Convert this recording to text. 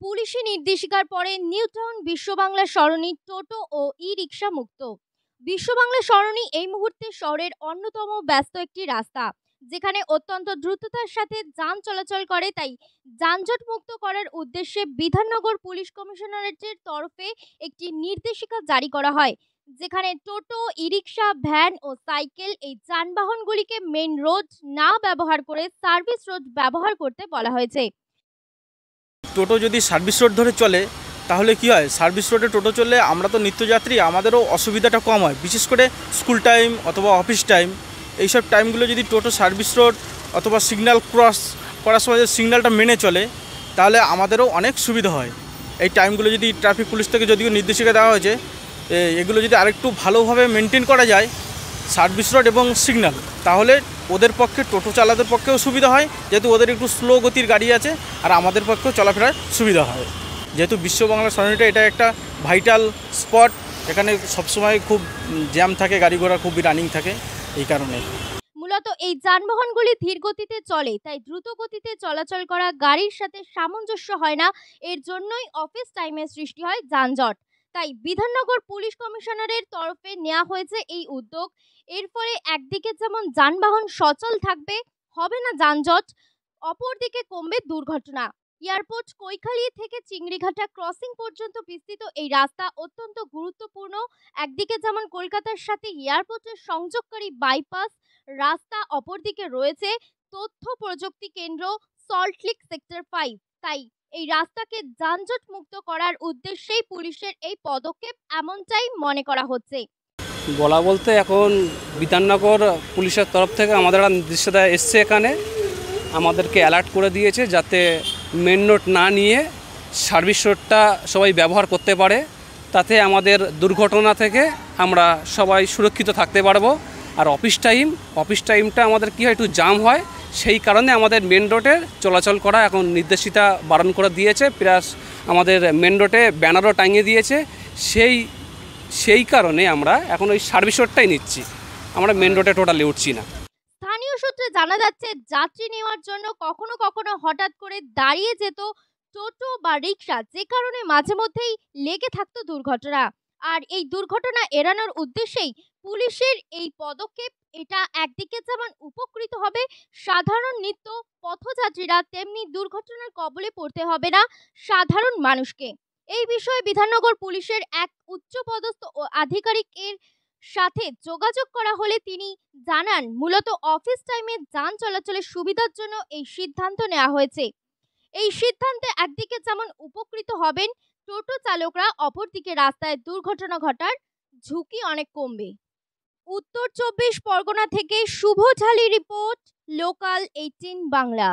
পুলিশি নির্দেশিকার পরে নিউটাউন বিশ্ববাংলা সরণি টোটো ও ই রিক্সা মুক্ত। বিশ্ববাংলা সরণি এই মুহূর্তে শহরের অন্যতম ব্যস্ত একটি রাস্তা, যেখানে অত্যন্ত দ্রুততার সাথে যান চলাচল করে। তাই যানজট মুক্ত করার উদ্দেশ্যে বিধাননগর পুলিশ কমিশনারেটের তরফে একটি নির্দেশিকা জারি করা হয়, যেখানে টোটো, ই রিক্সা, ভ্যান ও সাইকেল এই যানবাহনগুলিকে মেইন রোড না ব্যবহার করে সার্ভিস রোড ব্যবহার করতে বলা হয়েছে। টোটো যদি সার্ভিস রোড ধরে চলে তাহলে কি হয়, সার্ভিস রোডে টোটো চললে আমরা তো নিত্যযাত্রী, আমাদেরও অসুবিধাটা কম হয়। বিশেষ করে স্কুল টাইম অথবা অফিস টাইম, এইসব টাইমগুলো যদি টোটো সার্ভিস রোড অথবা সিগন্যাল ক্রস করার সময় যে সিগন্যালটা মেনে চলে তাহলে আমাদেরও অনেক সুবিধা হয়। এই টাইমগুলো যদি ট্রাফিক পুলিশ থেকে যদিও নির্দেশিকা দেওয়া হয়েছে, এগুলো যদি আরেকটু ভালোভাবে মেনটেন করা যায় সার্ভিস রোড এবং সিগন্যাল, তাহলে ওদের পক্ষে, টোটো চালাদের পক্ষেও সুবিধা হয়, যেহেতু ওদের একটু স্লো গতির গাড়ি আছে, আর আমাদের পক্ষেও চলাফেরার সুবিধা হয়। যেহেতু বিশ্ববাংলা সরণিটা এটা একটা ভাইটাল স্পট, এখানে সবসময় খুব জ্যাম থাকে, গাড়ি ঘোড়া খুবই রানিং থাকে, এই কারণে। মূলত এই যানবাহনগুলি ধীর গতিতে চলে, তাই দ্রুত গতিতে চলাচল করা গাড়ির সাথে সামঞ্জস্য হয় না। এর জন্যই অফিস টাইমে সৃষ্টি হয় যানজট। তাই বিধাননগর পুলিশ কমিশনারের তরফে নেওয়া হয়েছে এই উদ্যোগ। এর ফলে একদিকে যেমন যানবাহন সচল থাকবে, হবে না যানজট, অপরদিকে কমবে দুর্ঘটনা। এয়ারপোর্ট কৈখালী থেকে চিংড়িঘাটা ক্রসিং পর্যন্ত বিস্তৃত এই রাস্তা অত্যন্ত গুরুত্বপূর্ণ। একদিকে যেমন কলকাতার সাথে এয়ারপোর্টের সংযোগকারী বাইপাস রাস্তা, অপরদিকে রয়েছে তথ্য প্রযুক্তি কেন্দ্র সল্টলেক সেক্টর 5। তাই এই রাস্তাকে যানজট মুক্ত করার উদ্দেশ্যেই পুলিশের এই পদক্ষেপ, এমনটাই মনে করা হচ্ছে। বলা বলতে এখন বিধাননগর পুলিশের তরফ থেকে আমাদের একটা নির্দেশিকা এসছে, এখানে আমাদেরকে অ্যালার্ট করে দিয়েছে যাতে মেন রোড না নিয়ে সার্ভিস রোডটা সবাই ব্যবহার করতে পারে, তাতে আমাদের দুর্ঘটনা থেকে আমরা সবাই সুরক্ষিত থাকতে পারবো। আর অফিস টাইমটা আমাদের কী হয়, একটু জাম হয়, সেই কারণে আমাদের মেন রোডে চলাচল করা এখন নির্দেশিকা বারণ করে দিয়েছে। প্লাস আমাদের মেন রোডে ব্যানারও টাঙিয়ে দিয়েছে। সেই কারণে আমরা এখন ওই সার্ভিস রোডটাই নিচ্ছি, আমরা মেন রোডে টোটালি উঠছি না। স্থানীয় সূত্রে জানা যাচ্ছে, যাত্রী নেওয়ার জন্য কখনো কখনো হঠাৎ করে দাঁড়িয়ে যেত টোটো বা রিক্সা, যে কারণে মাঝে মধ্যেই লেগে থাকতো দুর্ঘটনা। আর এই দুর্ঘটনা এড়ানোর উদ্দেশ্যেই পুলিশের এই পদক্ষেপ। এটা একদিকে যেমন উপকৃত হবে সাধারণ নিত্য পথযাত্রীরা, তেমনি দুর্ঘটনার কবলে পড়তে হবে না সাধারণ মানুষকে। এই বিষয়ে বিধাননগর পুলিশের এক উচ্চপদস্থ আধিকারিকের সাথে যোগাযোগ করা হলে তিনি জানান, মূলত অফিস টাইমে যান চলাচলের সুবিধার জন্য এই সিদ্ধান্ত নেওয়া হয়েছে। এই সিদ্ধান্তে একদিকে যেমন উপকৃত হবেন টোটো চালকরা, অপরদিকে রাস্তায় দুর্ঘটনা ঘটার ঝুঁকি অনেক কমবে। উত্তর 24 পরগনা থেকে শুভ ঝালি রিপোর্ট, লোকাল 18 বাংলা।